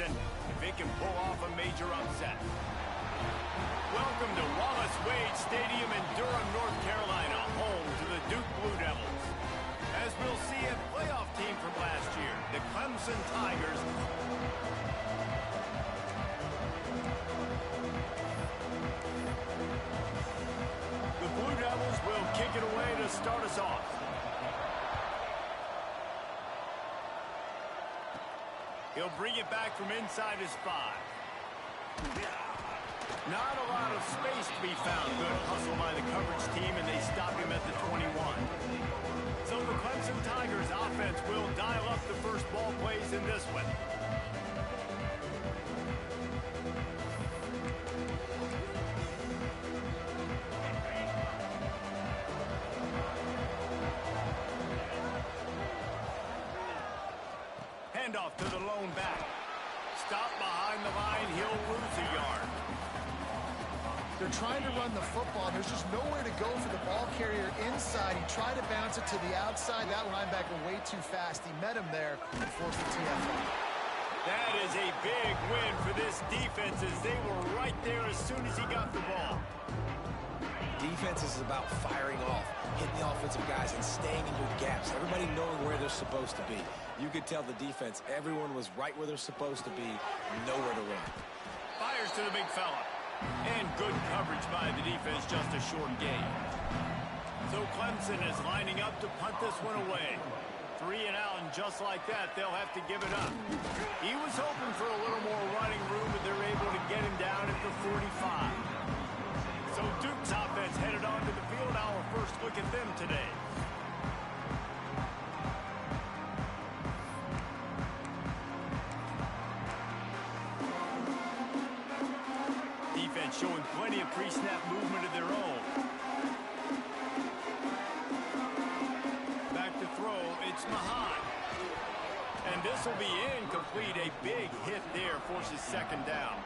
possession if it can pull off a major upset. Welcome to Wallace Wade Stadium in Durham, North Carolina, home to the Duke Blue Devils. As we'll see, a playoff team from last year, the Clemson Tigers. The Blue Devils will kick it away to start us off. He'll bring it back from inside his 5. Not a lot of space to be found. Good hustle by the coverage team, and they stop him at the 21. So the Clemson Tigers offense will dial up the first ball plays in this one. Handoff to the lone back. Stop behind the line. He'll lose a yard. They're trying to run the football. There's just nowhere to go for the ball carrier inside. He tried to bounce it to the outside. That linebacker way too fast. He met him there and forced the TFL. That is a big win for this defense as they were right there as soon as he got the ball. Defense is about firing off, hitting the offensive guys, and staying in your gaps. Everybody knowing where they're supposed to be. You could tell the defense, everyone was right where they're supposed to be, nowhere to run. Fires to the big fella. And good coverage by the defense, just a short gain. So Clemson is lining up to punt this one away. 3 and out, and just like that, they'll have to give it up. He was hoping for a little more running room, but they're able to get him down at the 45. So Duke's offense headed onto the field. Our first look at them today. Defense showing plenty of pre-snap movement of their own. Back to throw, it's Mahan. And this will be incomplete. A big hit there forces second down.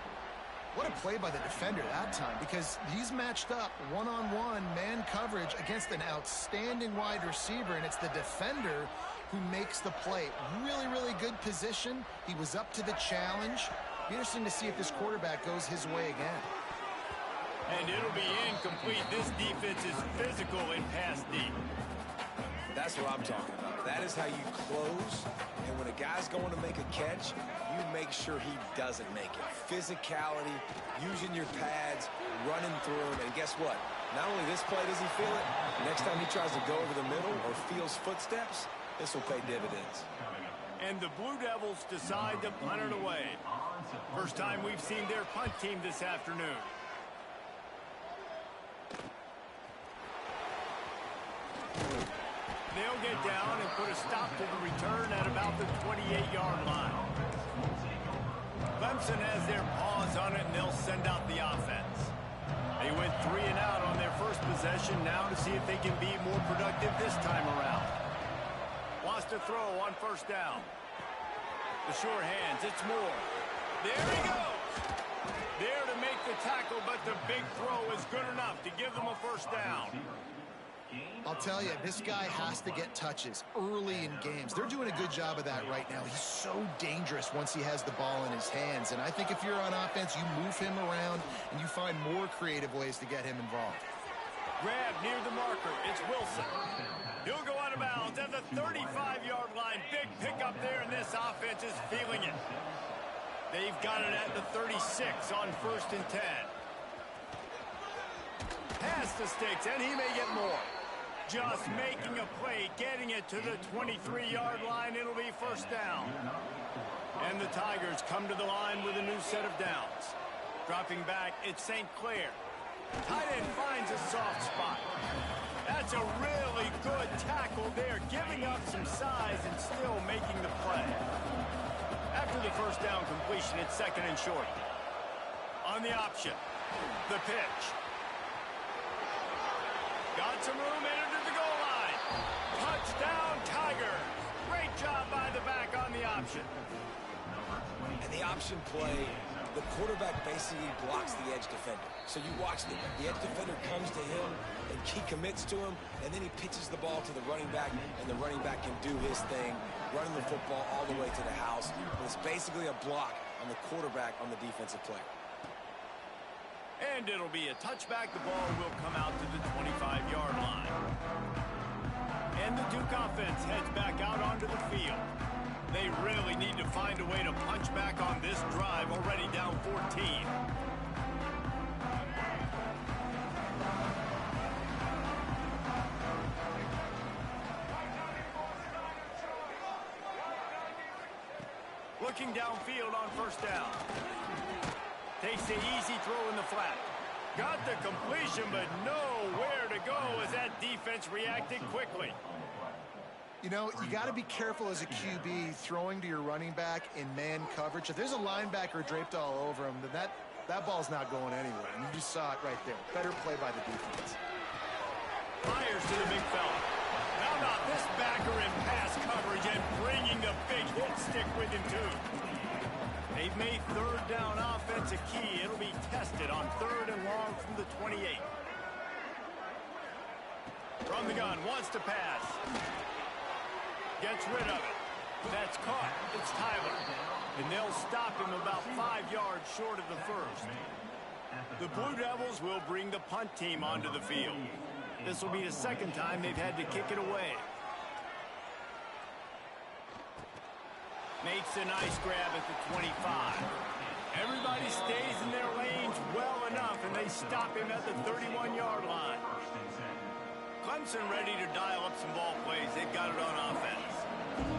What a play by the defender that time, because he's matched up one-on-one man coverage against an outstanding wide receiver, and it's the defender who makes the play. Really, really good position. He was up to the challenge. Be interesting to see if this quarterback goes his way again. And it'll be incomplete. This defense is physical and pass deep. That's what I'm talking about. That is how you close. And when a guy's going to make a catch, you make sure he doesn't make it. Physicality, using your pads, running through him. And guess what? Not only this play does he feel it, next time he tries to go over the middle or feels footsteps, this will pay dividends. And the Blue Devils decide to punt it away. First time we've seen their punt team this afternoon. They'll get down and put a stop to the return at about the 28-yard line. Clemson has their paws on it, and they'll send out the offense. They went 3 and out on their first possession, now to see if they can be more productive this time around. Wants to throw on first down. The sure hands, it's Moore. There he goes. There to make the tackle, but the big throw is good enough to give them a first down. I'll tell you, this guy has to get touches early in games. They're doing a good job of that right now. He's so dangerous once he has the ball in his hands. And I think if you're on offense, you move him around and you find more creative ways to get him involved. Grab near the marker. It's Wilson. He'll go out of bounds at the 35-yard line. Big pickup there, and this offense is feeling it. They've got it at the 36 on 1st and 10. Pass the sticks, and he may get more. Just making a play, getting it to the 23-yard line. It'll be first down. And the Tigers come to the line with a new set of downs. Dropping back, it's St. Clair. Tight end finds a soft spot. That's a really good tackle there, giving up some size and still making the play. After the first down completion, it's second and short. On the option, the pitch. Got some room into the goal line. Touchdown, Tigers. Great job by the back on the option. And the option play, the quarterback basically blocks the edge defender. So you watch the edge defender comes to him, and he commits to him, and then he pitches the ball to the running back, and the running back can do his thing, running the football all the way to the house. It's basically a block on the quarterback on the defensive play. And it'll be a touchback. The ball will come out to the 25-yard line. And the Duke offense heads back out onto the field. They really need to find a way to punch back on this drive, already down 14. Looking downfield on first down. Takes the easy throw in the flat. Got the completion, but nowhere to go as that defense reacted quickly. You know, you got to be careful as a QB throwing to your running back in man coverage. If there's a linebacker draped all over him, then that ball's not going anywhere. And you just saw it right there. Better play by the defense. Fires to the big fella. How about this backer in pass coverage and bringing the big hit stick with him, too. They've made third down offense a key. It'll be tested on 3rd and long from the 28. From the gun, wants to pass. Gets rid of it. That's caught. It's Tyler. And they'll stop him about 5 yards short of the first. The Blue Devils will bring the punt team onto the field. This will be the second time they've had to kick it away. Makes a nice grab at the 25. Everybody stays in their lanes well enough, and they stop him at the 31-yard line. Clemson ready to dial up some ball plays. They've got it on offense.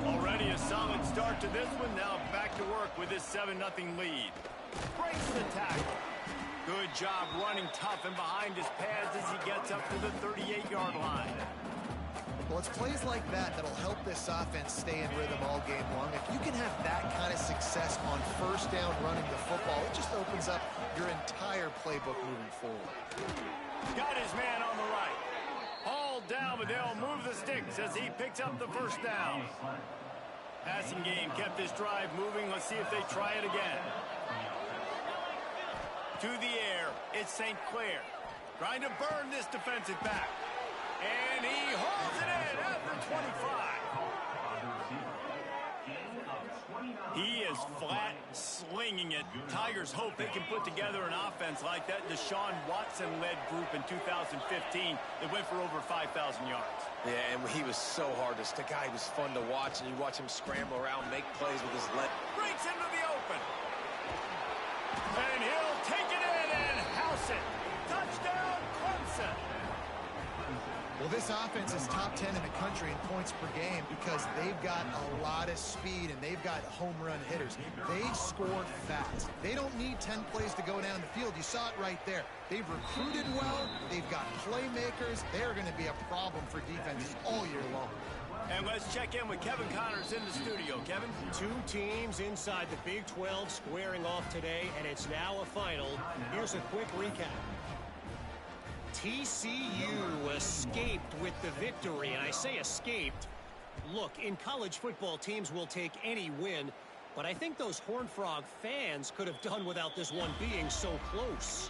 Already a solid start to this one. Now back to work with this 7-0 lead. Breaks the tackle. Good job running tough and behind his pads as he gets up to the 38-yard line. Well, it's plays like that that'll help this offense stay in rhythm all game long. If you can have that kind of success on first down running the football, it just opens up your entire playbook moving forward. Got his man on the right. Hauled down, but they'll move the sticks as he picks up the first down. Passing game kept this drive moving. Let's see if they try it again. To the air, it's St. Clair. Trying to burn this defensive back. And he holds it in at the 25. He is flat slinging it. Tigers hope they can put together an offense like that Deshaun Watson-led group in 2015 that went for over 5,000 yards. Yeah, and he was so hard to stick out. He was fun to watch, and you watch him scramble around, make plays with his leg. Breaks into the open. And he'll take it in and house it. Touchdown, Clemson. Well, this offense is top 10 in the country in points per game because they've got a lot of speed and they've got home run hitters. They score fast. They don't need 10 plays to go down the field. You saw it right there. They've recruited well. They've got playmakers. They're going to be a problem for defenses all year long. And let's check in with Kevin Connors in the studio. Kevin? Two teams inside the Big 12 squaring off today, and it's now a final. Here's a quick recap. TCU escaped with the victory, and I say escaped. Look, in college football, teams will take any win, but I think those Horned Frog fans could have done without this one being so close.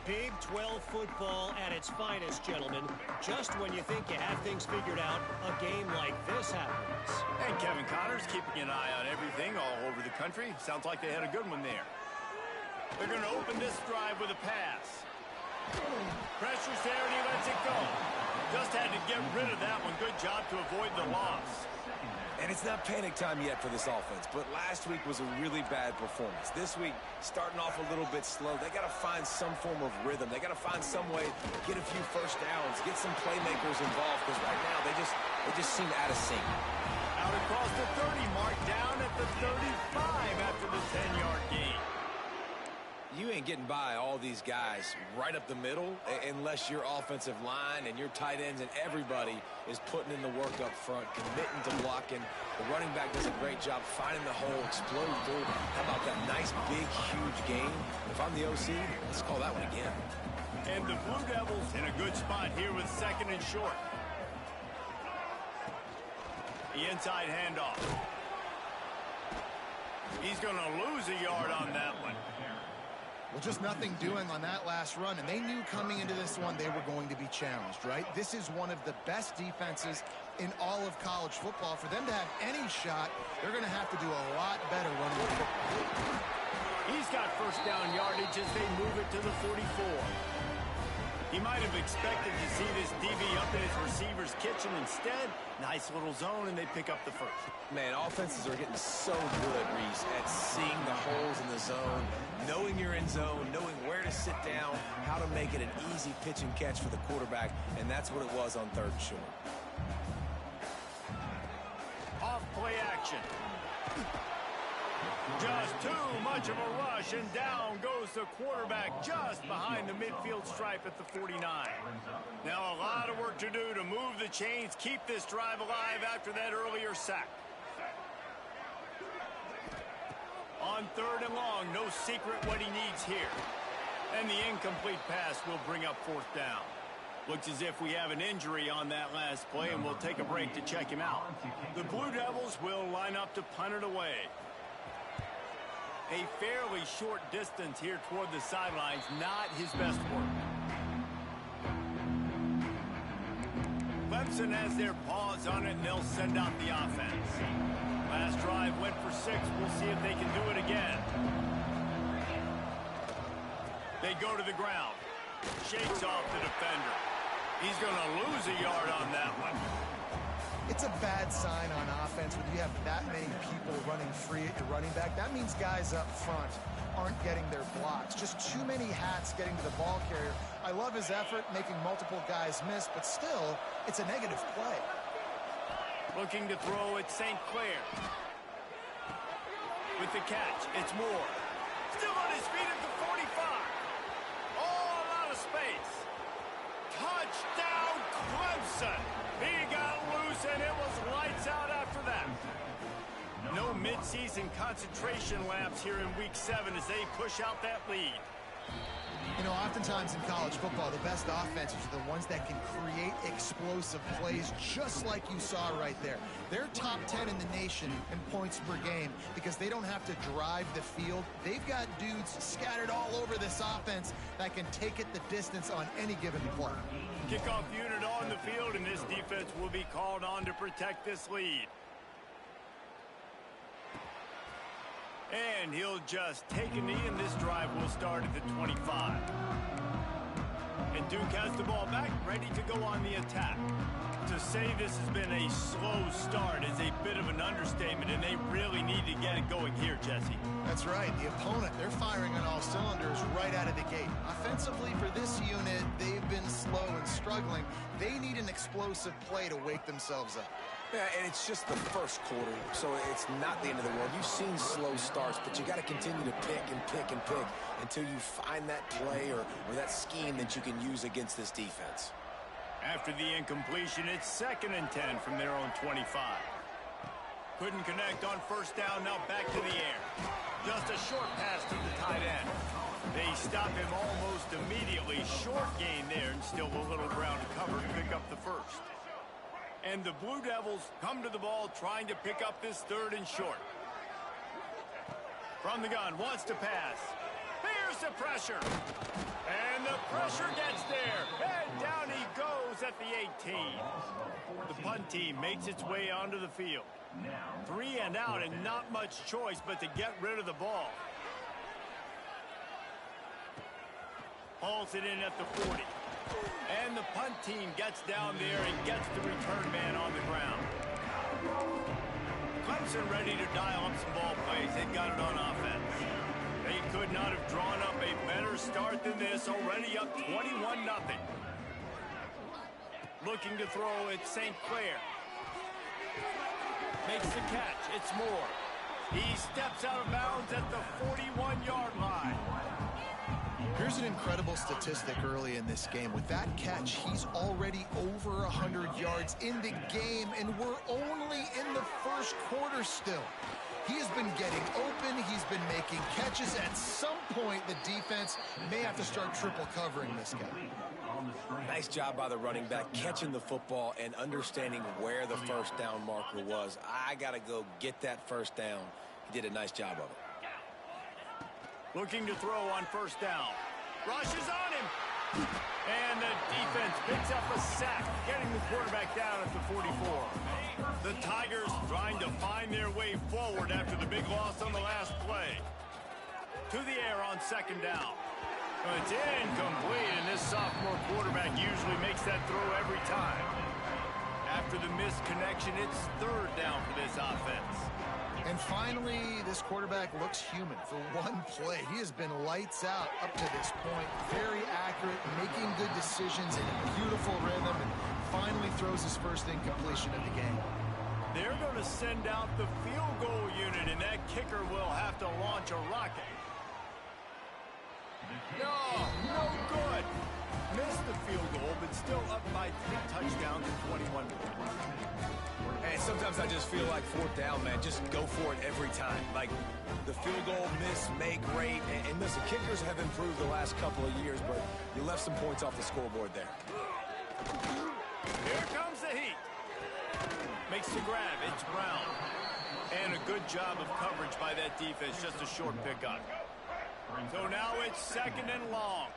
Big 12 football at its finest, gentlemen. Just when you think you have things figured out, a game like this happens. And Kevin Connors keeping an eye on everything all over the country. Sounds like they had a good one there. They're going to open this drive with a pass. Pressure's there and he lets it go. Just had to get rid of that one. Good job to avoid the loss. And it's not panic time yet for this offense, but last week was a really bad performance. This week, starting off a little bit slow. They got to find some form of rhythm. They got to find some way to get a few first downs, get some playmakers involved, because right now they just seem out of sync. Out across the 30 mark, down at the 35 after the 10-yard gain. You ain't getting by all these guys right up the middle unless your offensive line and your tight ends and everybody is putting in the work up front, committing to blocking. The running back does a great job finding the hole, exploding through. How about that nice, big, huge gain? If I'm the OC, let's call that one again. And the Blue Devils in a good spot here with 2nd and short. The inside handoff. He's going to lose a yard on that one. Well, just nothing doing on that last run, and they knew coming into this one they were going to be challenged, right? This is one of the best defenses in all of college football. For them to have any shot, they're going to have to do a lot better running the football. He's got first down yardage as they move it to the 44. He might have expected to see this DB up in his receiver's kitchen. Instead, nice little zone, and they pick up the first. Man, offenses are getting so good, Reese, at seeing the holes in the zone, knowing you're in zone, knowing where to sit down, how to make it an easy pitch and catch for the quarterback, and that's what it was on 3rd and short. Off play action. Just too much of a rush, and down goes the quarterback just behind the midfield stripe at the 49. Now a lot of work to do to move the chains, keep this drive alive after that earlier sack. On 3rd and long, no secret what he needs here. And the incomplete pass will bring up 4th down. Looks as if we have an injury on that last play, and we'll take a break to check him out. The Blue Devils will line up to punt it away. A fairly short distance here toward the sidelines, not his best work. Clemson has their paws on it, and they'll send out the offense. Last drive went for 6. We'll see if they can do it again. They go to the ground. Shakes off the defender. He's going to lose a yard on that one. It's a bad sign on offense when you have that many people running free at your running back. That means guys up front aren't getting their blocks. Just too many hats getting to the ball carrier. I love his effort, making multiple guys miss, but still, it's a negative play. Looking to throw at St. Clair. With the catch, it's Moore. Still on his feet at the 45. All out of space. Touchdown, Clemson. He got loose, and it was lights out after that. No midseason concentration laps here in Week 7 as they push out that lead. You know, oftentimes in college football, the best offenses are the ones that can create explosive plays, just like you saw right there. They're top 10 in the nation in points per game because they don't have to drive the field. They've got dudes scattered all over this offense that can take it the distance on any given play. Kickoff unit on the field, and this defense will be called on to protect this lead. And he'll just take a knee, and this drive will start at the 25. And Duke has the ball back, ready to go on the attack. To say this has been a slow start is a bit of an understatement, and they really need to get it going here, Jesse. That's right. The opponent, they're firing on all cylinders right out of the gate. Offensively, for this unit, they've been slow and struggling. They need an explosive play to wake themselves up. Yeah, and it's just the first quarter, so it's not the end of the world. You've seen slow starts, but you got to continue to pick and pick and pick until you find that play or that scheme that you can use against this defense. After the incompletion, it's 2nd and 10 from their own 25. Couldn't connect on first down, now back to the air. Just a short pass to the tight end. They stop him almost immediately. Short gain there, and still a little ground to cover to pick up the first. And the Blue Devils come to the ball trying to pick up this 3rd and short. From the gun, wants to pass. Here's the pressure. And the pressure gets there. And down he goes at the 18. The punt team makes its way onto the field. 3 and out, and not much choice but to get rid of the ball. Hauls it in at the 40. And the punt team gets down there and gets the return man on the ground. Clemson ready to dial up some ball plays. They got it on offense. They could not have drawn up a better start than this, already up 21-0. Looking to throw at St. Clair. Makes the catch. It's Moore. He steps out of bounds at the 41-yard line. Here's an incredible statistic early in this game. With that catch, he's already over 100 yards in the game, and we're only in the first quarter still. He has been getting open. He's been making catches. At some point, the defense may have to start triple covering this guy. Nice job by the running back, catching the football and understanding where the first down marker was. I got to go get that first down. He did a nice job of it. Looking to throw on first down. Rushes on him. And the defense picks up a sack, getting the quarterback down at the 44. The Tigers trying to find their way forward after the big loss on the last play. To the air on second down. It's incomplete, and this sophomore quarterback usually makes that throw every time. After the missed connection, it's third down for this offense. And finally, this quarterback looks human for one play. He has been lights out up to this point. Very accurate, making good decisions in a beautiful rhythm, and finally throws his first incompletion of the game. They're going to send out the field goal unit, and that kicker will have to launch a rocket. No good. Missed the field goal, but still up by 3 touchdowns and 21 points. And sometimes I just feel like fourth down, man. Just go for it every time. Like the field goal miss, make, rate. And listen, kickers have improved the last couple of years, but you left some points off the scoreboard there. Here comes the heat. Makes the grab. It's Brown. And a good job of coverage by that defense. Just a short pickup. So now it's second and long.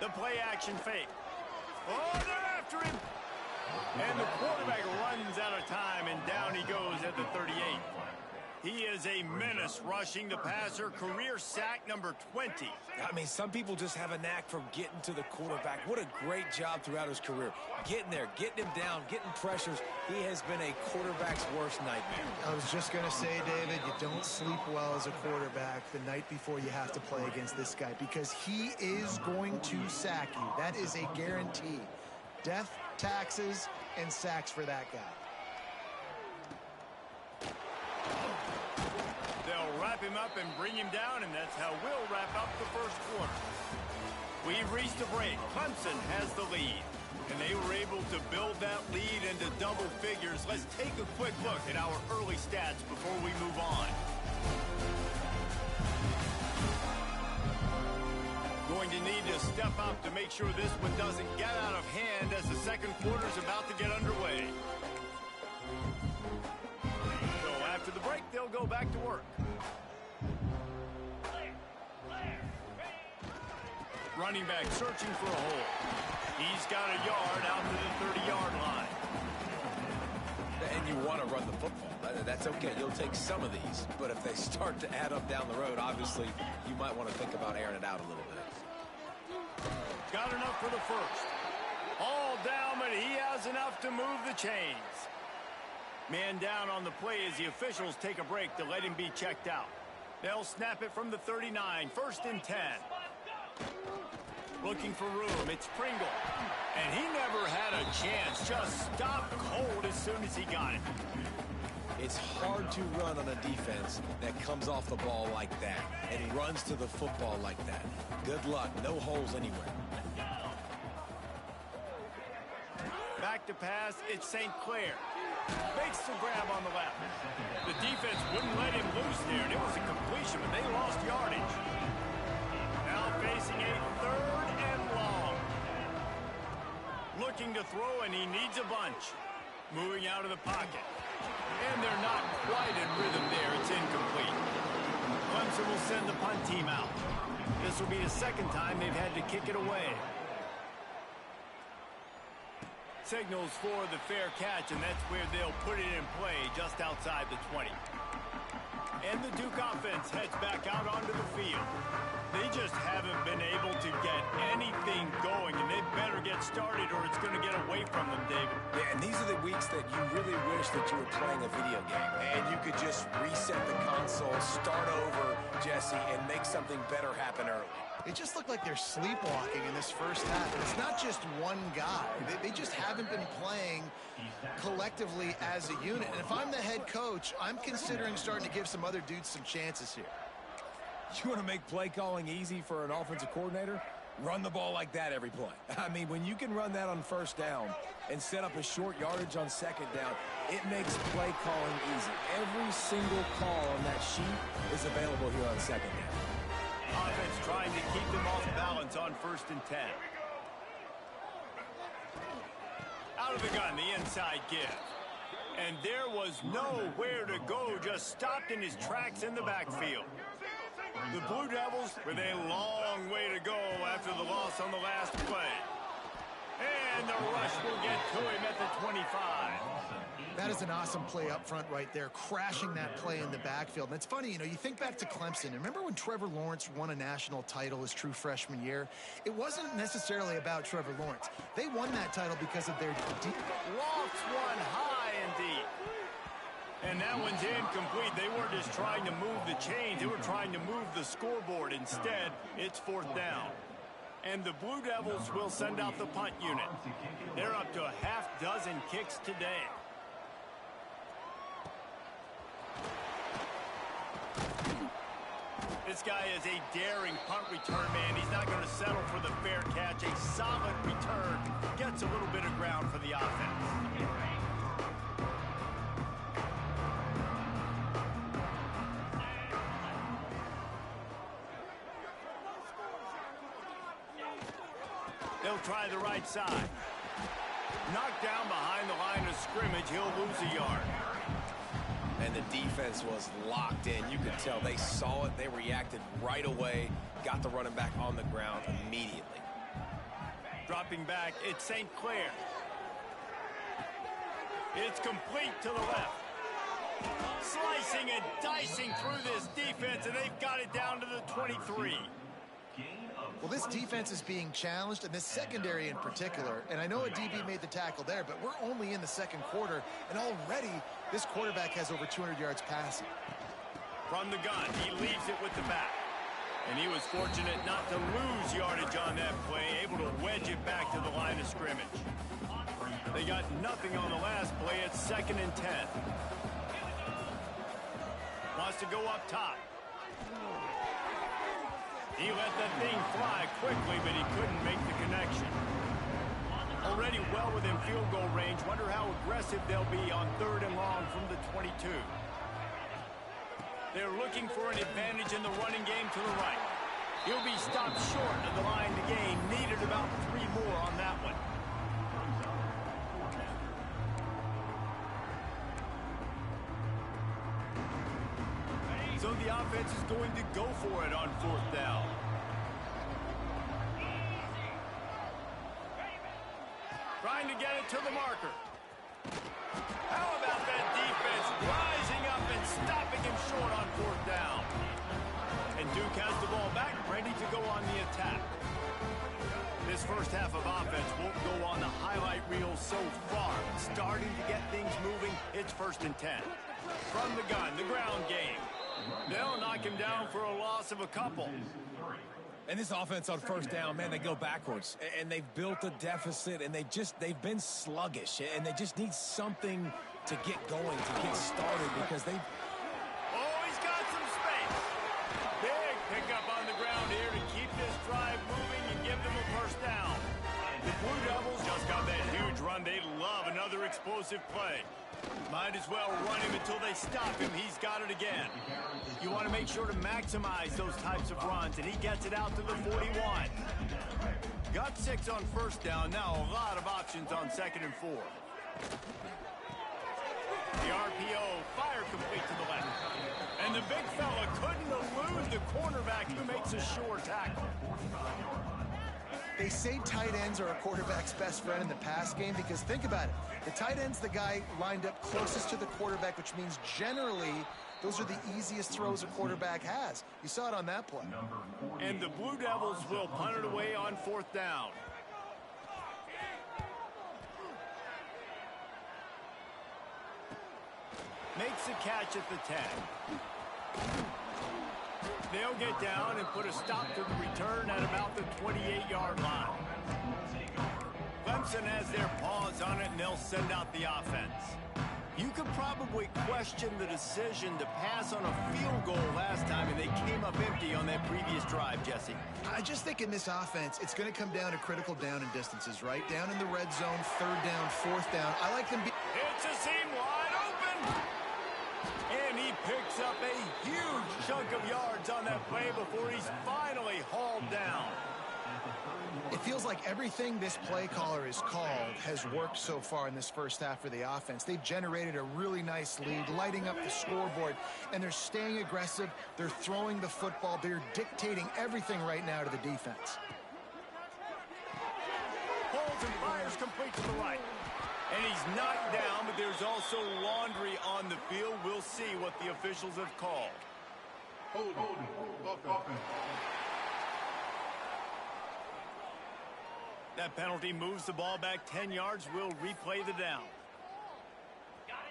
The play action fake. Oh, they're after him. And the quarterback runs out of time, and down he goes at the 38. He is a menace rushing the passer. Career sack number 20. I mean, some people just have a knack for getting to the quarterback. What a great job throughout his career. Getting there, getting him down, getting pressures. He has been a quarterback's worst nightmare. I was just going to say, David, you don't sleep well as a quarterback the night before you have to play against this guy, because he is going to sack you. That is a guarantee. Death, taxes, and sacks for that guy. They'll wrap him up and bring him down, and that's how we'll wrap up the first quarter. We've reached a break. Clemson has the lead, and they were able to build that lead into double figures. Let's take a quick look at our early stats before we move on. Going to need to step up to make sure this one doesn't get out of hand as the second quarter is about to get underway. So after the break, they'll go back to work. Running back searching for a hole. He's got a yard out to the 30-yard line. And you want to run the football. That's okay. You'll take some of these. But if they start to add up down the road, obviously, you might want to think about airing it out a little bit. Got enough for the first. All down, but he has enough to move the chains. Man down on the play as the officials take a break to let him be checked out. They'll snap it from the 39, first and 10. Looking for room, it's Pringle. And he never had a chance, just stopped cold as soon as he got it. It's hard to run on a defense that comes off the ball like that and runs to the football like that. Good luck, no holes anywhere. Back to pass, it's St. Clair. Makes the grab on the left. The defense wouldn't let him loose there, and it was a completion, but they lost yardage. Now facing a third and long. Looking to throw, and he needs a bunch. Moving out of the pocket. And they're not quite in rhythm there. It's incomplete. Clemson will send the punt team out. This will be the second time they've had to kick it away. Signals for the fair catch, and that's where they'll put it in play just outside the 20. And the Duke offense heads back out onto the field. They just haven't been able to get anything going, and they better get started or it's going to get away from them, David. Yeah, and these are the weeks that you really wish that you were playing a video game and you could just reset the console, start over, Jesse, and make something better happen early. It just looked like they're sleepwalking in this first half. And it's not just one guy. They just haven't been playing collectively as a unit. And if I'm the head coach, I'm considering starting to give some other dudes some chances here. You want to make play calling easy for an offensive coordinator? Run the ball like that every play. I mean, when you can run that on first down and set up a short yardage on second down, it makes play calling easy. Every single call on that sheet is available here on second down. Offense trying to keep them off balance on first and 10. Out of the gun, the inside give. And there was nowhere to go, just stopped in his tracks in the backfield. The Blue Devils with a long way to go after the loss on the last play. And the rush will get to him at the 25. That is an awesome play up front right there, crashing that play in the backfield. And it's funny, you know, you think back to Clemson. Remember when Trevor Lawrence won a national title his true freshman year? It wasn't necessarily about Trevor Lawrence. They won that title because of their deep. Lofts one high and deep. And that one's incomplete. They weren't just trying to move the chains. They were trying to move the scoreboard. Instead, it's fourth down. And the Blue Devils will send out the punt unit. They're up to a half dozen kicks today. This guy is a daring punt return man. He's not going to settle for the fair catch. A solid return. Gets a little bit of ground for the offense. They'll try the right side. Knocked down behind the line of scrimmage. He'll lose a yard. And the defense was locked in. You could tell they saw it. They reacted right away. Got the running back on the ground immediately. Dropping back, it's St. Clair. It's complete to the left. Slicing and dicing through this defense, and they've got it down to the 23. Well, this defense is being challenged, and this secondary in particular. And I know a DB made the tackle there, but we're only in the second quarter, and already this quarterback has over 200 yards passing. From the gun, he leaves it with the back. And he was fortunate not to lose yardage on that play, able to wedge it back to the line of scrimmage. They got nothing on the last play. It's 2nd and 10. Wants to go up top. He let that thing fly quickly, but he couldn't make the connection. Already well within field goal range. Wonder how aggressive they'll be on 3rd and long from the 22. They're looking for an advantage in the running game to the right. He'll be stopped short of the line to gain. Needed about 3 more on that one. So the offense is going to go for it on 4th down. Trying to get it to the marker. How about that defense rising up and stopping him short on 4th down? And Duke has the ball back, ready to go on the attack. This first half of offense won't go on the highlight reel so far. Starting to get things moving, it's 1st and 10. From the gun, the ground game. They'll knock him down for a loss of a couple. And this offense on 1st down, man, they go backwards. And they've built a deficit, and they've been sluggish. And they just need something to get going, to get started, because they... Oh, he's got some space. Big pickup on the ground here to keep this drive moving and give them a 1st down. The Blue Devils just got that huge run. They love another explosive play. Might as well run him until they stop him. He's got it again. You want to make sure to maximize those types of runs, and he gets it out to the 41. Got 6 on 1st down. Now a lot of options on 2nd and 4. The RPO, fire complete to the left. And the big fella couldn't elude the cornerback who makes a sure tackle. They say tight ends are a quarterback's best friend in the pass game because think about it. The tight end's the guy lined up closest to the quarterback, which means generally those are the easiest throws a quarterback has. You saw it on that play. And the Blue Devils will punt it away on 4th down. Makes the catch at the 10. They'll get down and put a stop to the return at about the 28-yard line. Clemson has their paws on it, and they'll send out the offense. You could probably question the decision to pass on a field goal last time, and they came up empty on that previous drive, Jesse. I just think in this offense, it's going to come down to critical down and distances, right? Down in the red zone, 3rd down, 4th down. I like them. It's a seam wide open. And he picks up a huge chunk of yards on that play before he's finally hauled down. It feels like everything this play caller has called has worked so far in this first half for the offense. They've generated a really nice lead, lighting up the scoreboard, and they're staying aggressive. They're throwing the football. They're dictating everything right now to the defense. Pulls and fires complete to the right. And he's knocked down, but there's also laundry on the field. We'll see what the officials have called. That penalty moves the ball back 10 yards. We'll replay the down.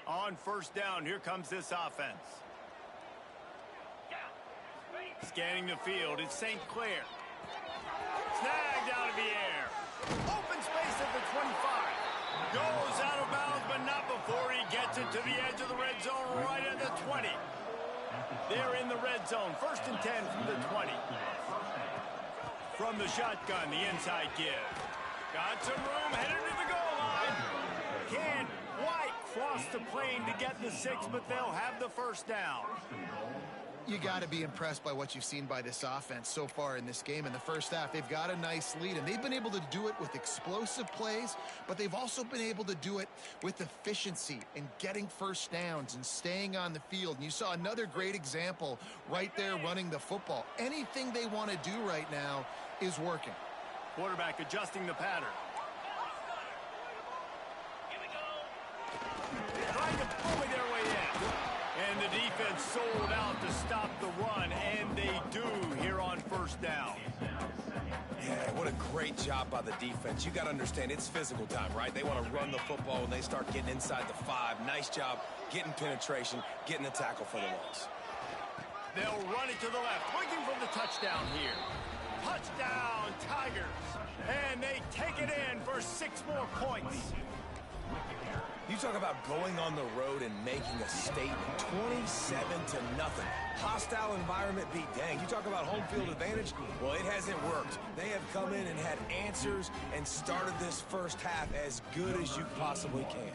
On first down, here comes this offense. Scanning the field, it's St. Clair. Snagged out of the air. Open space at the 25. Goes out of bounds, but not before he gets it to the edge of the red zone right at the 20. They're in the red zone. First and 10 from the 20. From the shotgun, the inside give. Got some room, headed to the goal line. Can't quite cross the plane to get the 6, but they'll have the first down. You got to be impressed by what you've seen by this offense so far in this game. In the first half, they've got a nice lead, and they've been able to do it with explosive plays, but they've also been able to do it with efficiency and getting first downs and staying on the field. And you saw another great example right there running the football. Anything they want to do right now is working. Quarterback adjusting the pattern. Trying to bully their way in. And the defense sold out to stop the run, and they do here on first down. Yeah, what a great job by the defense. You got to understand, it's physical time, right? They want to run the football when they start getting inside the 5. Nice job getting penetration, getting the tackle for the loss. They'll run it to the left, looking for the touchdown here. Touchdown, Tigers. And they take it in for 6 more points. You talk about going on the road and making a statement. 27-0. Hostile environment beat. Dang, you talk about home field advantage? Well, it hasn't worked. They have come in and had answers and started this first half as good as you possibly can.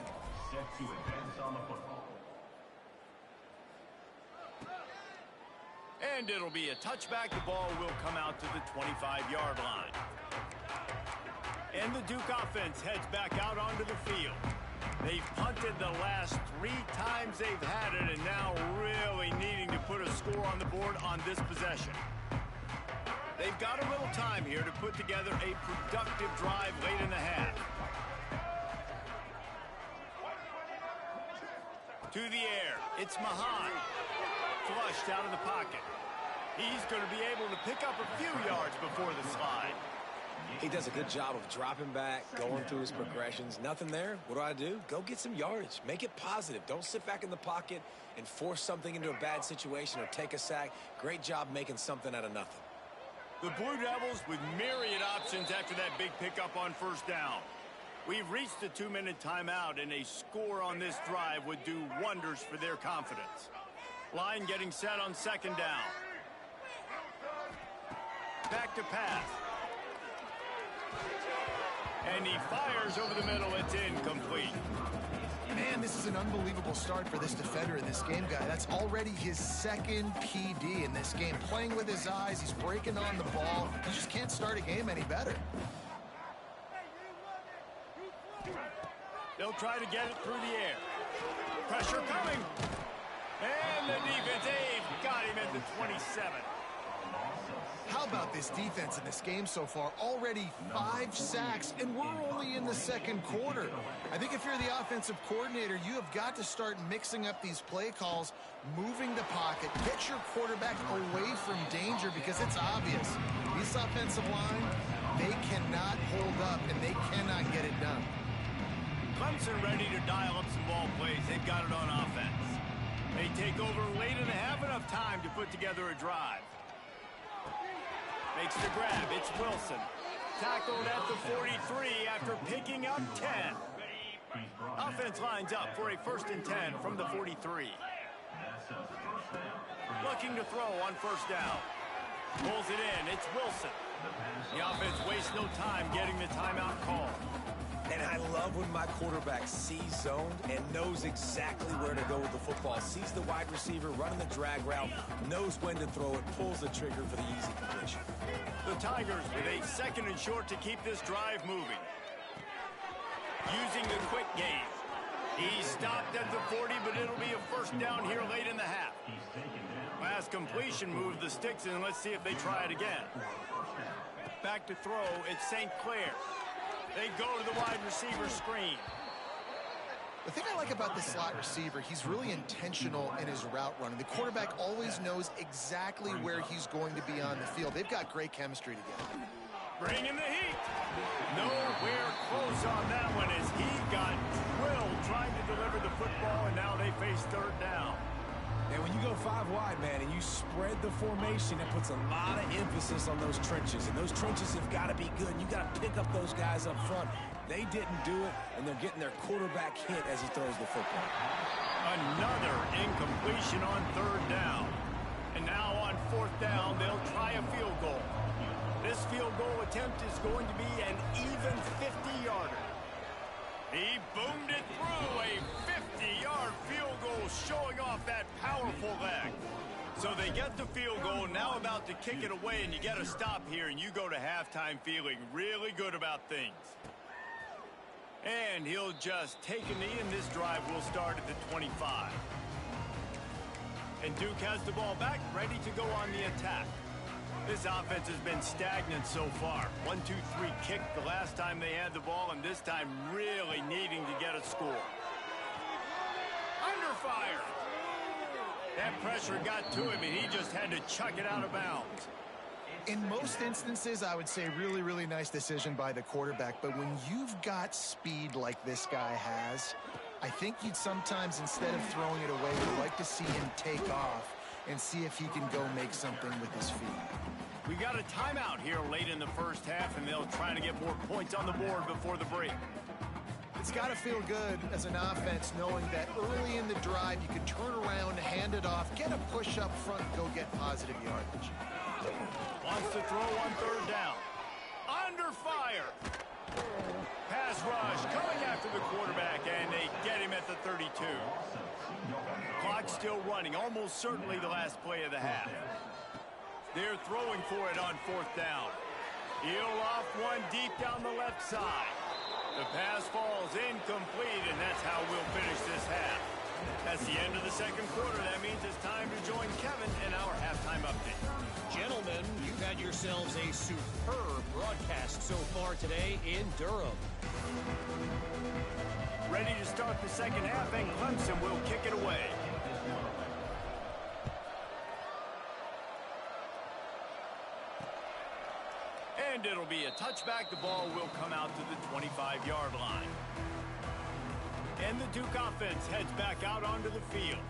And it'll be a touchback. The ball will come out to the 25-yard line. And the Duke offense heads back out onto the field. They've punted the last 3 times they've had it, and now really needing to put a score on the board on this possession. They've got a little time here to put together a productive drive late in the half. To the air, it's Mahan. Flushed out of the pocket. He's going to be able to pick up a few yards before the slide. He does a good job of dropping back, going through his progressions. Nothing there. What do? Go get some yardage. Make it positive. Don't sit back in the pocket and force something into a bad situation or take a sack. Great job making something out of nothing. The Blue Devils with myriad options after that big pickup on first down. We've reached the 2-minute timeout, and a score on this drive would do wonders for their confidence. Line getting set on second down. Back to pass. And he fires over the middle. It's incomplete. Man, this is an unbelievable start for this defender in this game, guy. That's already his 2nd PD in this game. Playing with his eyes, he's breaking on the ball. You just can't start a game any better. They'll try to get it through the air. Pressure coming. And the defense, they've got him at the 27. How about this defense in this game so far? Already 5 sacks, and we're only in the 2nd quarter. I think if you're the offensive coordinator, you have got to start mixing up these play calls, moving the pocket, get your quarterback away from danger, because it's obvious. This offensive line, they cannot hold up, and they cannot get it done. Clemson ready to dial up some ball plays. They've got it on offense. They take over late and have enough time to put together a drive. Makes the grab. It's Wilson. Tackled at the 43 after picking up 10. Offense lines up for a 1st and 10 from the 43. Looking to throw on first down. Pulls it in. It's Wilson. The offense wastes no time getting the timeout call. And I love when my quarterback sees zoned and knows exactly where to go with the football. Sees the wide receiver running the drag route, knows when to throw it, pulls the trigger for the easy completion. The Tigers with a 2nd and short to keep this drive moving. Using the quick game. He stopped at the 40, but it'll be a first down here late in the half. Last completion moved the sticks in. Let's see if they try it again. Back to throw, it's St. Clair. They go to the wide receiver screen. The thing I like about this slot receiver, he's really intentional in his route running. The quarterback always knows exactly where he's going to be on the field. They've got great chemistry together. Bringing the heat. Nowhere close on that one as he got drilled trying to deliver the football, and now they face 3rd down. And when you go 5 wide, man, and you spread the formation, it puts a lot of emphasis on those trenches. And those trenches have got to be good. You got to pick up those guys up front. They didn't do it, and they're getting their quarterback hit as he throws the football. Another incompletion on 3rd down. And now on 4th down, they'll try a field goal. This field goal attempt is going to be an even 50-yarder. He boomed it through, a 50-yard field goal showing off that powerful leg. So they get the field goal, now about to kick it away, and you get a stop here, and you go to halftime feeling really good about things. And he'll just take a knee, and this drive will start at the 25. And Duke has the ball back, ready to go on the attack. This offense has been stagnant so far. 1-2-3 kick the last time they had the ball, and this time really needing to get a score. Under fire. That pressure got to him, and he just had to chuck it out of bounds. In most instances, I would say really, really nice decision by the quarterback. But when you've got speed like this guy has, I think you'd sometimes, instead of throwing it away, would like to see him take off and see if he can go make something with his feet. We got a timeout here late in the first half, and they'll try to get more points on the board before the break. It's got to feel good as an offense knowing that early in the drive you can turn around, hand it off, get a push up front, go get positive yardage. Wants to throw on 3rd down. Under fire. Pass rush coming after the quarterback, and they get him at the 32. Clock still running, almost certainly the last play of the half. They're throwing for it on 4th down. He'll off one deep down the left side. The pass falls incomplete, and that's how we'll finish this half. That's the end of the 2nd quarter. That means it's time to join Kevin in our halftime update. Gentlemen, you've had yourselves a superb broadcast so far today in Durham. Ready to start the 2nd half, and Clemson will kick it away. And it'll be a touchback. The ball will come out to the 25-yard line. And the Duke offense heads back out onto the field.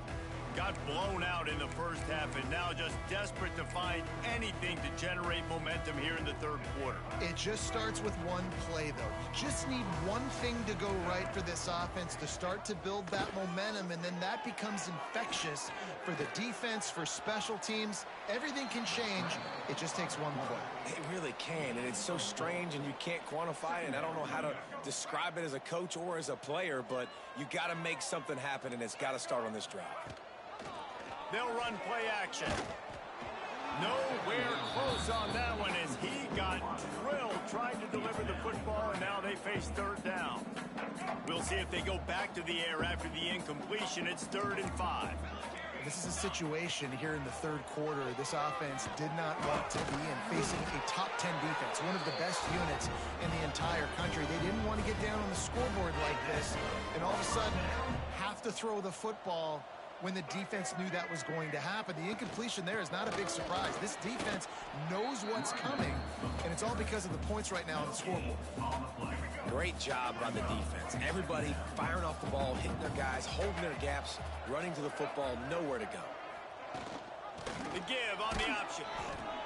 Got blown out in the first half, and now just desperate to find anything to generate momentum here in the 3rd quarter. It just starts with one play, though. You just need one thing to go right for this offense to start to build that momentum, and then that becomes infectious for the defense, for special teams. Everything can change. It just takes one play. It really can, and it's so strange, and you can't quantify it, and I don't know how to describe it as a coach or as a player, but you got to make something happen, and it's got to start on this drive. They'll run play action. Nowhere close on that one as he got drilled trying to deliver the football, and now they face 3rd down. We'll see if they go back to the air after the incompletion. It's 3rd and 5. This is a situation here in the 3rd quarter this offense did not want to be in, facing a top 10 defense, one of the best units in the entire country. They didn't want to get down on the scoreboard like this, and all of a sudden have to throw the football when the defense knew that was going to happen. The incompletion there is not a big surprise. This defense knows what's coming, and it's all because of the points right now on the scoreboard. Great job by the defense. Everybody firing off the ball, hitting their guys, holding their gaps, running to the football, nowhere to go. The give on the option.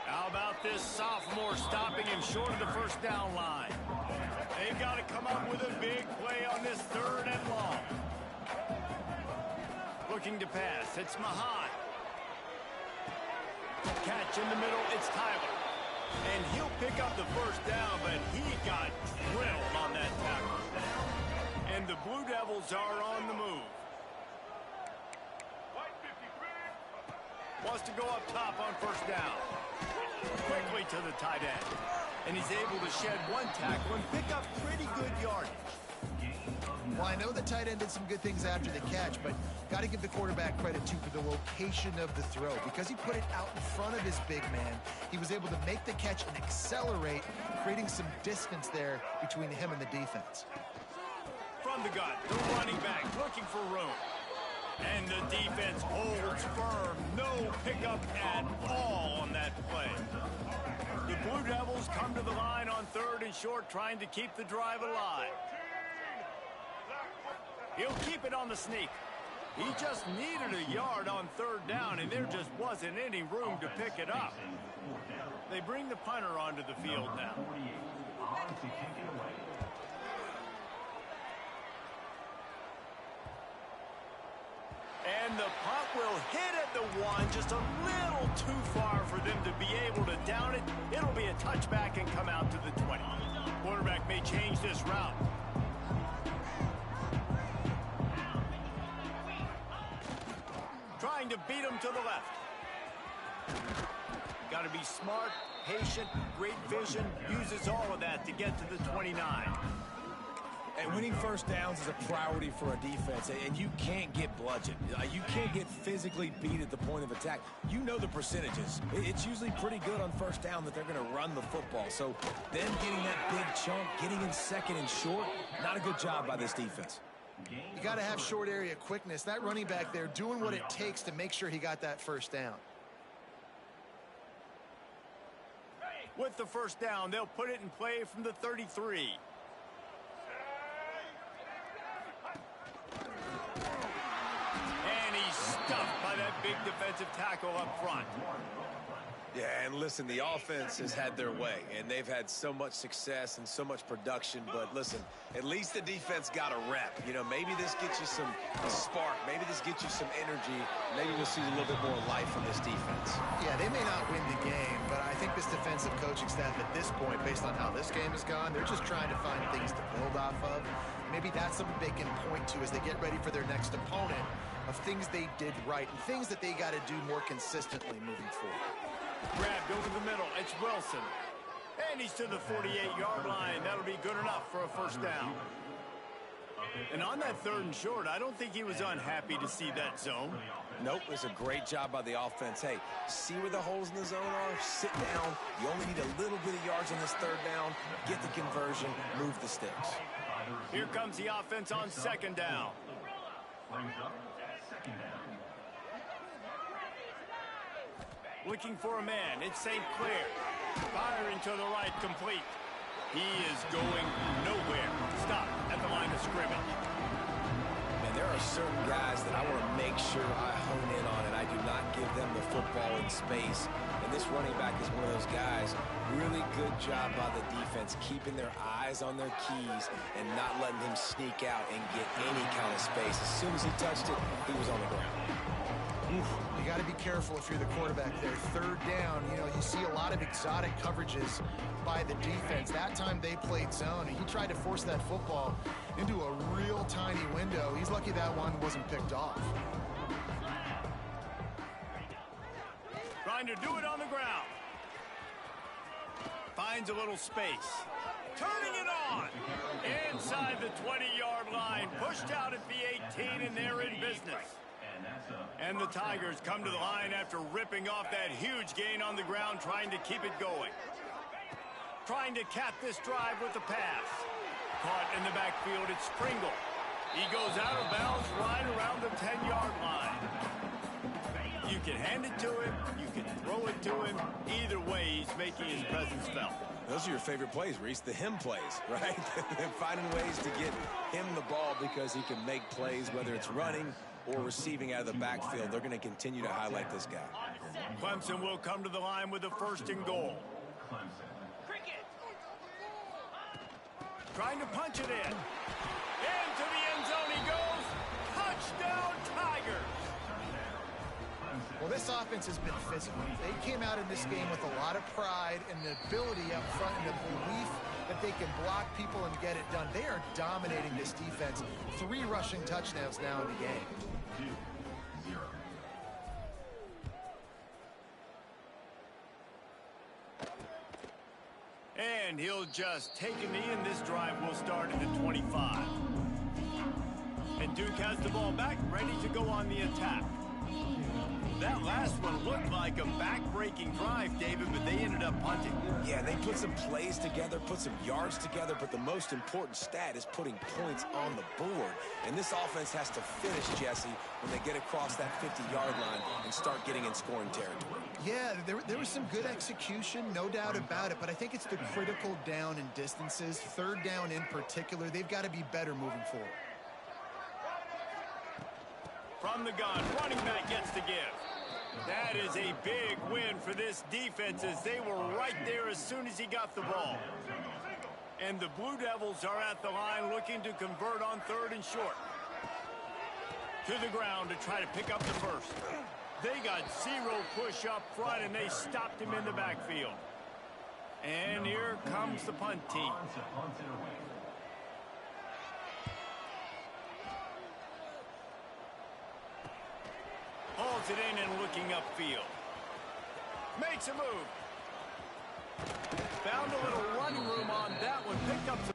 How about this sophomore stopping him short of the 1st down line? They've got to come up with a big play on this 3rd and long. Looking to pass. It's Mahan. Catch in the middle. It's Tyler. And he'll pick up the 1st down, but he got drilled on that tackle. And the Blue Devils are on the move. Wants to go up top on first down. Quickly to the tight end. And he's able to shed one tackle and pick up pretty good yardage. Well, I know the tight end did some good things after the catch, but got to give the quarterback credit, too, for the location of the throw. Because he put it out in front of his big man, he was able to make the catch and accelerate, creating some distance there between him and the defense. From the gun, the running back looking for room. And the defense holds firm. No pickup at all on that play. The Blue Devils come to the line on 3rd and short, trying to keep the drive alive. He'll keep it on the sneak. He just needed a yard on 3rd down, and there just wasn't any room to pick it up. They bring the punter onto the field now. And the punt will hit at the 1, just a little too far for them to be able to down it. It'll be a touchback and come out to the 20. Quarterback may change this route. Trying to beat him to the left. Got to be smart, patient, great vision. Uses all of that to get to the 29. And winning first downs is a priority for a defense, and you can't get bludgeoned. You can't get physically beat at the point of attack. You know the percentages. It's usually pretty good on first down that they're going to run the football. So them getting that big chunk, getting in 2nd and short, not a good job by this defense. You got to have short area quickness. That running back there doing what it takes to make sure he got that first down. With the first down, they'll put it in play from the 33. And he's stuffed by that big defensive tackle up front. Yeah, and listen, the offense has had their way, and they've had so much success and so much production. But listen, at least the defense got a rep. You know, maybe this gets you a spark. Maybe this gets you some energy. Maybe we'll see a little bit more life from this defense. Yeah, they may not win the game, but I think this defensive coaching staff at this point, based on how this game has gone, they're just trying to find things to build off of. Maybe that's something they can point to as they get ready for their next opponent, of things they did right and things that they got to do more consistently moving forward. Grabbed over the middle. It's Wilson. And he's to the 48-yard line. That'll be good enough for a first down. And on that 3rd and short, I don't think he was unhappy to see that zone. Nope, it's a great job by the offense. Hey, see where the holes in the zone are? Sit down. You only need a little bit of yards on this 3rd down. Get the conversion. Move the sticks. Here comes the offense on 2nd down. Looking for a man. It's St. Clair. Firing to the right, complete. He is going nowhere. Stop at the line of scrimmage. And there are certain guys that I want to make sure I hone in on, and I do not give them the football in space. And this running back is one of those guys. Really good job by the defense, keeping their eyes on their keys and not letting him sneak out and get any kind of space. As soon as he touched it, he was on the ground. You got to be careful if you're the quarterback there. 3rd down, you know, you see a lot of exotic coverages by the defense. That time they played zone, and he tried to force that football into a real tiny window. He's lucky that one wasn't picked off. Trying to do it on the ground. Finds a little space. Turning it on. Inside the 20-yard line. Pushed out at the 18, and they're in business. And the Tigers come to the line after ripping off that huge gain on the ground, trying to keep it going. Trying to cap this drive with the pass. Caught in the backfield, it's Pringle. He goes out of bounds right around the 10-yard line. You can hand it to him, you can throw it to him. Either way, he's making his presence felt. Those are your favorite plays, Reese, the him plays, right? Finding ways to get him the ball because he can make plays, whether it's running or receiving out of the backfield. They're going to continue to highlight this guy. Clemson will come to the line with a 1st and goal. Trying to punch it in. Into the end zone he goes. Touchdown, Tigers. Well, this offense has been physical. They came out in this game with a lot of pride and the ability up front and the belief that they can block people and get it done. They are dominating this defense. 3 rushing touchdowns now in the game. And he'll just take a knee, and this drive will start at the 25. And Duke has the ball back, ready to go on the attack. That last one looked like a back-breaking drive, David, but they ended up punting. Yeah, they put some plays together, put some yards together, but the most important stat is putting points on the board. And this offense has to finish, Jesse, when they get across that 50-yard line and start getting in scoring territory. Yeah, there was some good execution, no doubt about it, but I think it's the critical down and distances, third down in particular. They've got to be better moving forward. From the gun, running back gets to give. That is a big win for this defense as they were right there as soon as he got the ball. And the Blue Devils are at the line looking to convert on 3rd and short. To the ground to try to pick up the first. They got 0 push up front and they stopped him in the backfield. And here comes the punt team. Hauls it in and looking upfield. Makes a move. Found a little running room on that one. Picked up some.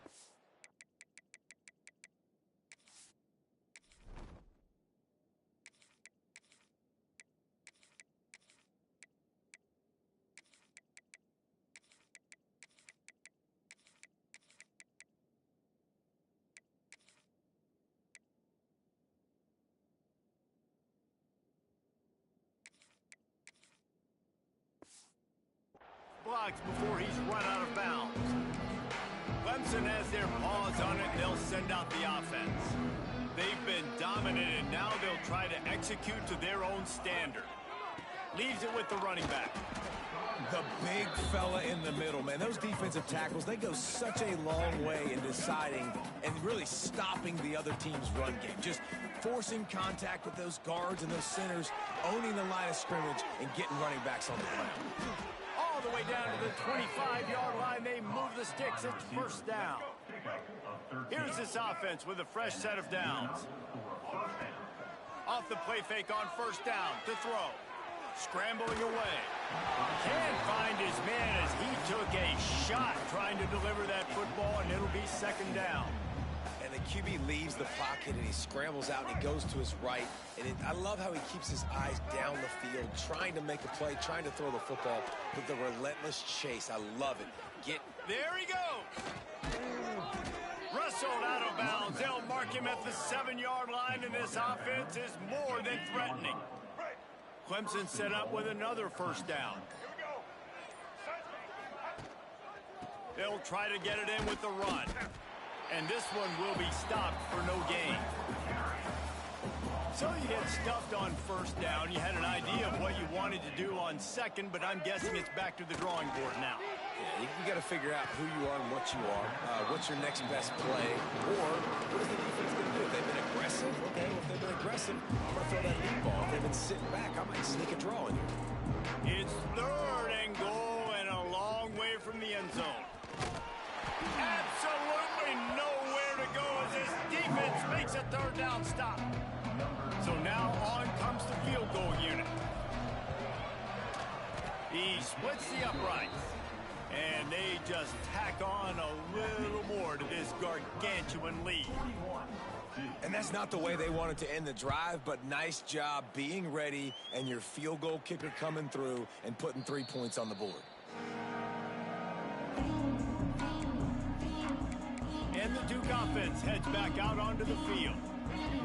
Blocks before he's run out of bounds. Clemson has their paws on it. They'll send out the offense. They've been dominated. Now they'll try to execute to their own standard. Leaves it with the running back. The big fella in the middle, man. Those defensive tackles, they go such a long way in deciding and really stopping the other team's run game. Just forcing contact with those guards and those centers, owning the line of scrimmage, and getting running backs on the ground. All the way down to the 25-yard line. They move the sticks. It's first down. Here's this offense with a fresh set of downs. Off the play fake on first down to throw. Scrambling away. Can't find his man as he took a shot trying to deliver that football, and it'll be 2nd down. And the QB leaves the pocket, and he scrambles out, and he goes to his right. And I love how he keeps his eyes down the field, trying to make a play, trying to throw the football with the relentless chase. I love it. There he goes. Rustled out of bounds. They'll mark him at the 7-yard line, and this offense is more than threatening. Clemson set up with another first down. They'll try to get it in with the run. And this one will be stopped for no gain. So you get stuffed on first down. You had an idea of what you wanted to do on 2nd, but I'm guessing it's back to the drawing board now. Yeah, you got to figure out who you are and what you are. What's your next best play? Or what is the defense going to do? If they've been aggressive, okay, well, if they've been aggressive, I'm going to throw that deep ball. If they've been sitting back, I might sneak a draw in here. It's 3rd and goal and a long way from the end zone. Absolutely nowhere to go as this defense makes a 3rd down stop. So now on comes the field goal unit. He splits the uprights. And they just tack on a little more to this gargantuan lead. And that's not the way they wanted to end the drive, but nice job being ready and your field goal kicker coming through and putting 3 points on the board. And the Duke offense heads back out onto the field.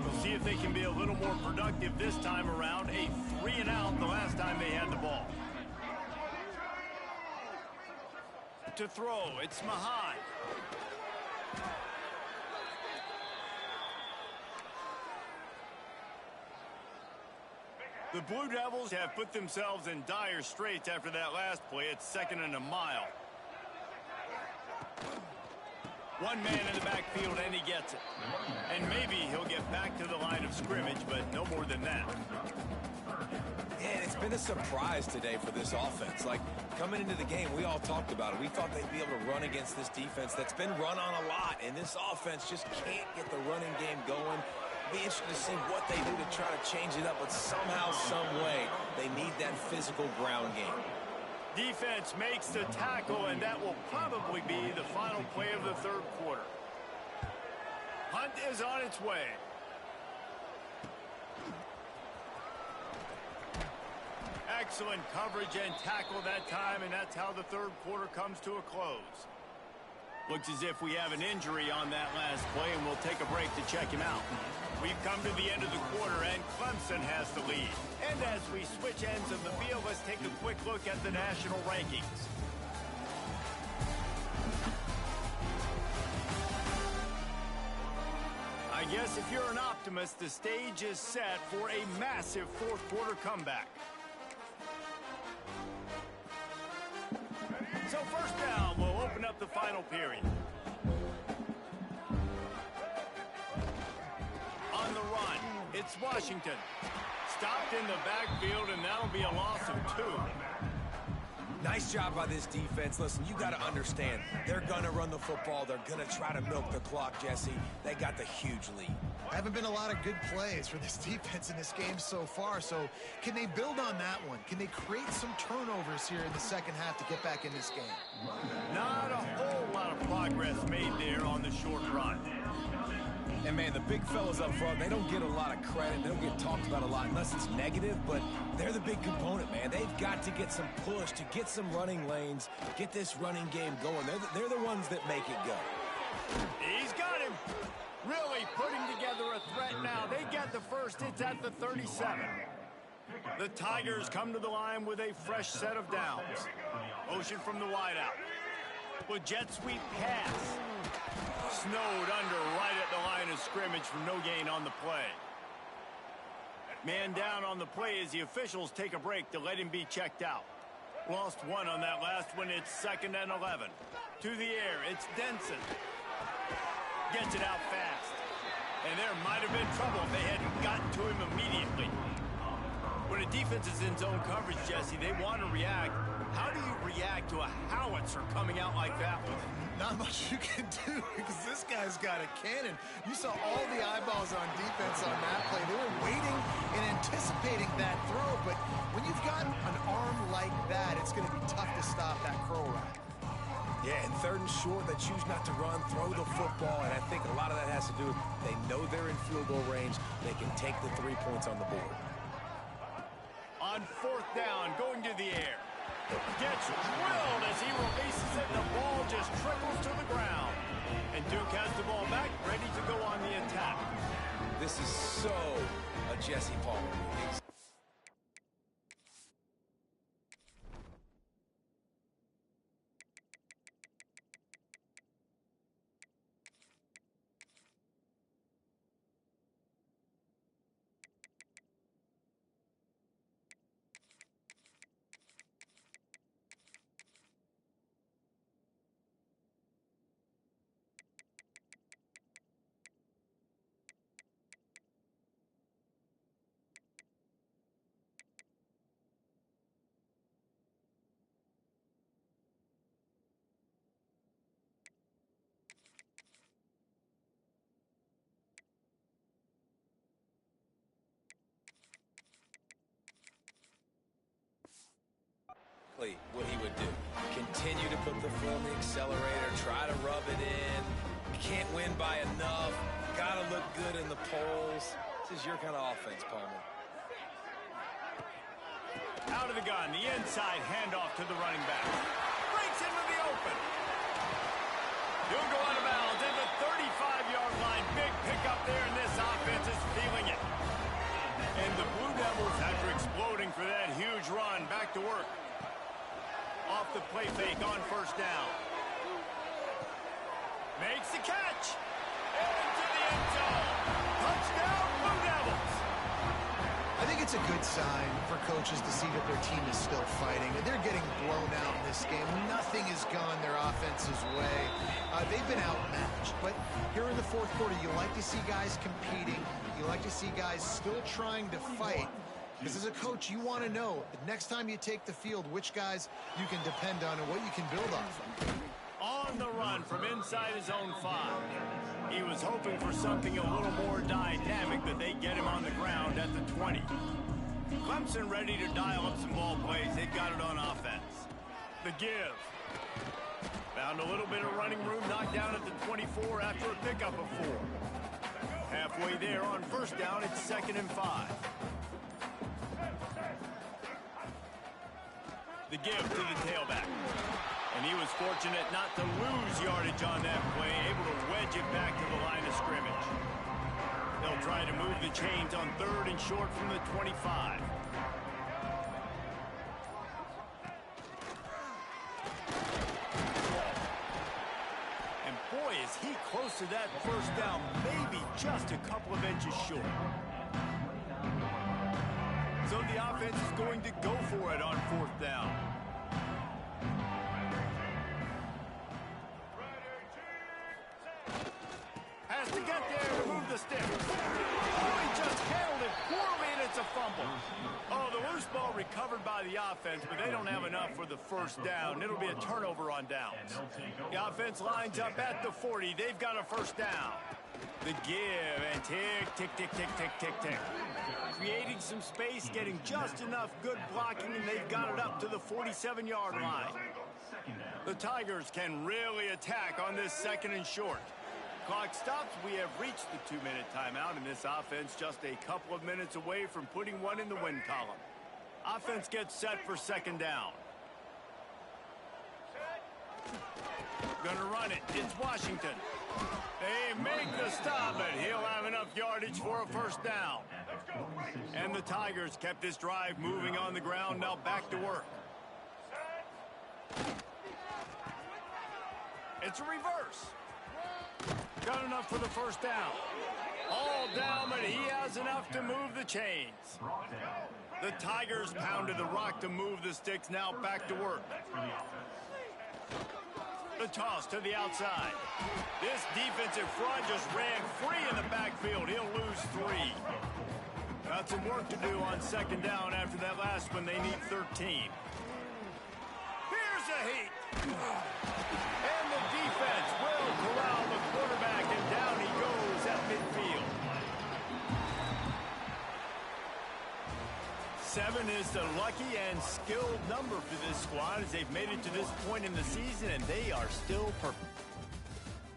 We'll see if they can be a little more productive this time around. A 3-and-out the last time they had the ball. To throw, it's Mahan. The Blue Devils have put themselves in dire straits after that last play. It's 2nd and a mile. One man in the backfield, and he gets it. And maybe he'll get back to the line of scrimmage, but no more than that. And it's been a surprise today for this offense. Like, coming into the game, we all talked about it. We thought they'd be able to run against this defense that's been run on a lot, and this offense just can't get the running game going. Be interested to see what they do to try to change it up, but somehow, some way, they need that physical ground game. Defense makes the tackle, and that will probably be the final play of the third quarter. Hunt is on its way. Excellent coverage and tackle that time, and that's how the third quarter comes to a close. Looks as if we have an injury on that last play, and we'll take a break to check him out. We've come to the end of the quarter, and Clemson has the lead. And as we switch ends of the field, let's take a quick look at the national rankings. I guess if you're an optimist, the stage is set for a massive fourth quarter comeback. So first down, we'll open up the final period. On the run, it's Washington. Stopped in the backfield, and that'll be a loss of 2. Nice job by this defense. Listen, you got to understand, they're going to run the football. They're going to try to milk the clock, Jesse. They got the huge lead. Haven't been a lot of good plays for this defense in this game so far, so can they build on that one? Can they create some turnovers here in the second half to get back in this game? Not a whole lot of progress made there on the short run. And, man, the big fellas up front, they don't get a lot of credit. They don't get talked about a lot unless it's negative, but they're the big component, man. They've got to get some push, to get some running lanes, get this running game going. They're the ones that make it go. He's got him. Really putting together a threat now. They get the first. It's at the 37. The Tigers come to the line with a fresh set of downs. Motion from the wideout. With jet sweep pass. Snowed under right at the line of scrimmage for no gain on the play. Man down on the play as the officials take a break to let him be checked out. Lost 1 on that last one. It's 2nd and 11. To the air, it's Denson. Gets it out fast. And there might have been trouble if they hadn't gotten to him immediately. When a defense is in zone coverage, Jesse, they want to react. How do you react to a howitzer coming out like that one? Not much you can do because this guy's got a cannon. You saw all the eyeballs on defense on that play. They were waiting and anticipating that throw, but when you've got an arm like that, it's going to be tough to stop that curl rack. Yeah, and 3rd and short, they choose not to run, throw the football, and I think a lot of that has to do with they know they're in field goal range. They can take the 3 points on the board. On 4th down, going to the air. Gets drilled as he releases it. The ball just trickles to the ground. And Duke has the ball back, ready to go on the attack. This is so a Jesse Palmer. What he would do. Continue to put the foot on the accelerator, try to rub it in. Can't win by enough. Gotta look good in the polls. This is your kind of offense, Palmer. Out of the gun, the inside handoff to the running back. Breaks into the open. He'll go out of bounds at the 35-yard line. Big pickup there, and this offense is feeling it. And the Blue Devils, after exploding for that huge run, back to work. Off the play fake on 1st down. Makes the catch. Into the end zone. Touchdown, Blue Devils. I think it's a good sign for coaches to see that their team is still fighting. And they're getting blown out in this game. Nothing has gone their offense's way. They've been outmatched. But here in the fourth quarter, you like to see guys competing. You like to see guys still trying to fight. Because as a coach, you want to know the next time you take the field, which guys you can depend on and what you can build off of. On the run from inside his own 5. He was hoping for something a little more dynamic, but they get him on the ground at the 20. Clemson ready to dial up some ball plays. They've got it on offense. The give. Found a little bit of running room, knocked down at the 24 after a pickup of 4. Halfway there on first down, it's 2nd and 5. The give to the tailback. And he was fortunate not to lose yardage on that play, able to wedge it back to the line of scrimmage. They'll try to move the chains on 3rd and short from the 25. And boy, is he close to that first down, maybe just a couple of inches short. So the offense is going to go for it on 4th down. Has to get there to move the stick. Oh, he just handled it poorly, and it's a fumble. Oh, the loose ball recovered by the offense, but they don't have enough for the first down. It'll be a turnover on downs. The offense lines up at the 40. They've got a first down. The give, and tick, tick, tick, tick, tick, tick, tick. Creating some space, getting just enough good blocking, and they've got it up to the 47-yard line. The Tigers can really attack on this 2nd and short. Clock stops. We have reached the 2-minute timeout, and this offense just a couple of minutes away from putting one in the win column. Offense gets set for 2nd down. Gonna run it. It's Washington. They make the stop, but he'll have enough yardage for a first down. And the Tigers kept this drive moving on the ground. Now back to work. It's a reverse. Got enough for the first down. All down, but he has enough to move the chains. The Tigers pounded the rock to move the sticks. Now back to work. The toss to the outside. This defensive front just ran free in the backfield. He'll lose 3. Got some work to do on 2nd down after that last one. They need 13. Here's a heat. And the defense will corral the quarterback, and down he goes at midfield. 7 is the lucky and skilled number for this squad as they've made it to this point in the season, and they are still perfect.